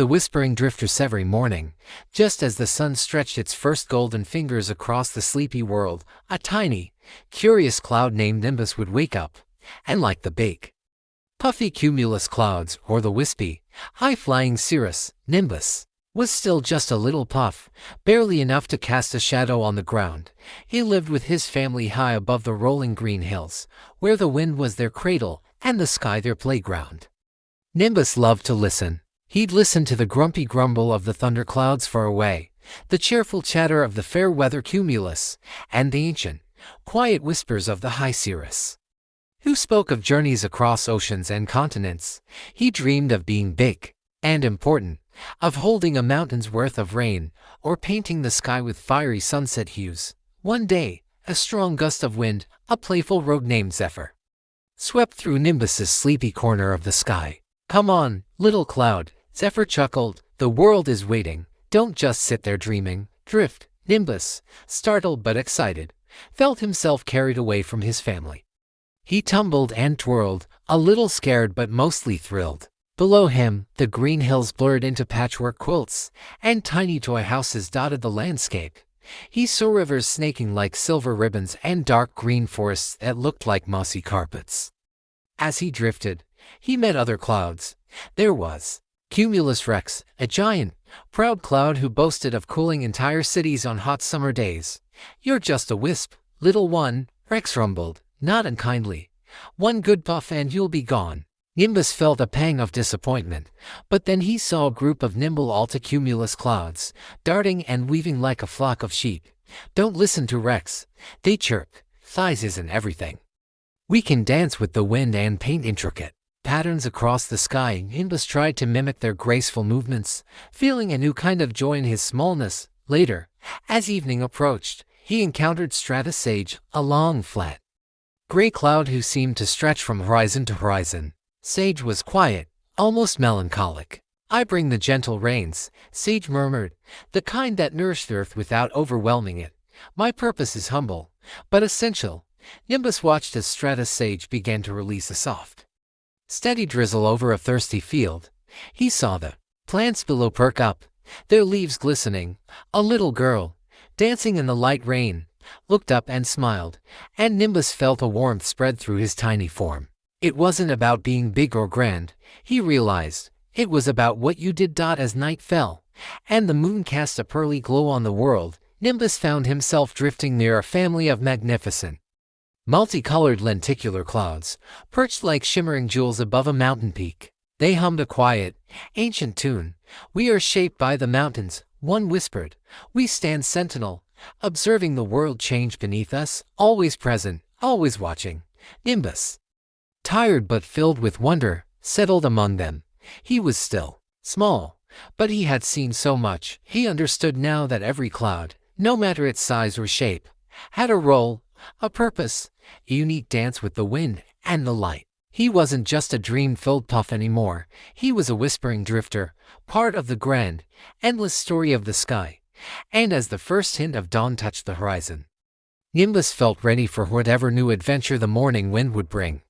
the whispering drifters every morning. Just as the sun stretched its first golden fingers across the sleepy world, a tiny, curious cloud named Nimbus would wake up, and like the big, puffy cumulus clouds or the wispy, high-flying cirrus, Nimbus was still just a little puff, barely enough to cast a shadow on the ground. He lived with his family high above the rolling green hills, where the wind was their cradle and the sky their playground. Nimbus loved to listen. He'd listen to the grumpy grumble of the thunderclouds far away, the cheerful chatter of the fair weather cumulus, and the ancient, quiet whispers of the high cirrus, who spoke of journeys across oceans and continents. He dreamed of being big and important, of holding a mountain's worth of rain, or painting the sky with fiery sunset hues. One day, a strong gust of wind, a playful rogue named Zephyr, swept through Nimbus's sleepy corner of the sky. "Come on, little cloud," Zephyr chuckled. "The world is waiting. Don't just sit there dreaming. Drift." Nimbus, startled but excited, felt himself carried away from his family. He tumbled and twirled, a little scared but mostly thrilled. Below him, the green hills blurred into patchwork quilts, and tiny toy houses dotted the landscape. He saw rivers snaking like silver ribbons and dark green forests that looked like mossy carpets. As he drifted, he met other clouds. There was Cumulus Rex, a giant, proud cloud who boasted of cooling entire cities on hot summer days. "You're just a wisp, little one," Rex rumbled, not unkindly. "One good puff and you'll be gone." Nimbus felt a pang of disappointment, but then he saw a group of nimble altocumulus clouds, darting and weaving like a flock of sheep. "Don't listen to Rex," they chirped. "Size isn't everything. We can dance with the wind and paint intricate patterns across the sky." Nimbus tried to mimic their graceful movements, feeling a new kind of joy in his smallness. Later, as evening approached, he encountered Stratus Sage, a long, flat, gray cloud who seemed to stretch from horizon to horizon. Sage was quiet, almost melancholic. "I bring the gentle rains," Sage murmured, "the kind that nourish the earth without overwhelming it. My purpose is humble, but essential." Nimbus watched as Stratus Sage began to release a soft, steady drizzle over a thirsty field. He saw the plants below perk up, their leaves glistening. A little girl, dancing in the light rain, looked up and smiled, and Nimbus felt a warmth spread through his tiny form. It wasn't about being big or grand, he realized. It was about what you did. As night fell, and the moon cast a pearly glow on the world, Nimbus found himself drifting near a family of magnificent, multicolored lenticular clouds, perched like shimmering jewels above a mountain peak. They hummed a quiet, ancient tune. "We are shaped by the mountains," one whispered. "We stand sentinel, observing the world change beneath us, always present, always watching." Nimbus, tired but filled with wonder, settled among them. He was still small, but he had seen so much. He understood now that every cloud, no matter its size or shape, had a role, a purpose, a unique dance with the wind and the light. He wasn't just a dream-filled puff anymore. He was a whispering drifter, part of the grand, endless story of the sky. And as the first hint of dawn touched the horizon, Nimbus felt ready for whatever new adventure the morning wind would bring.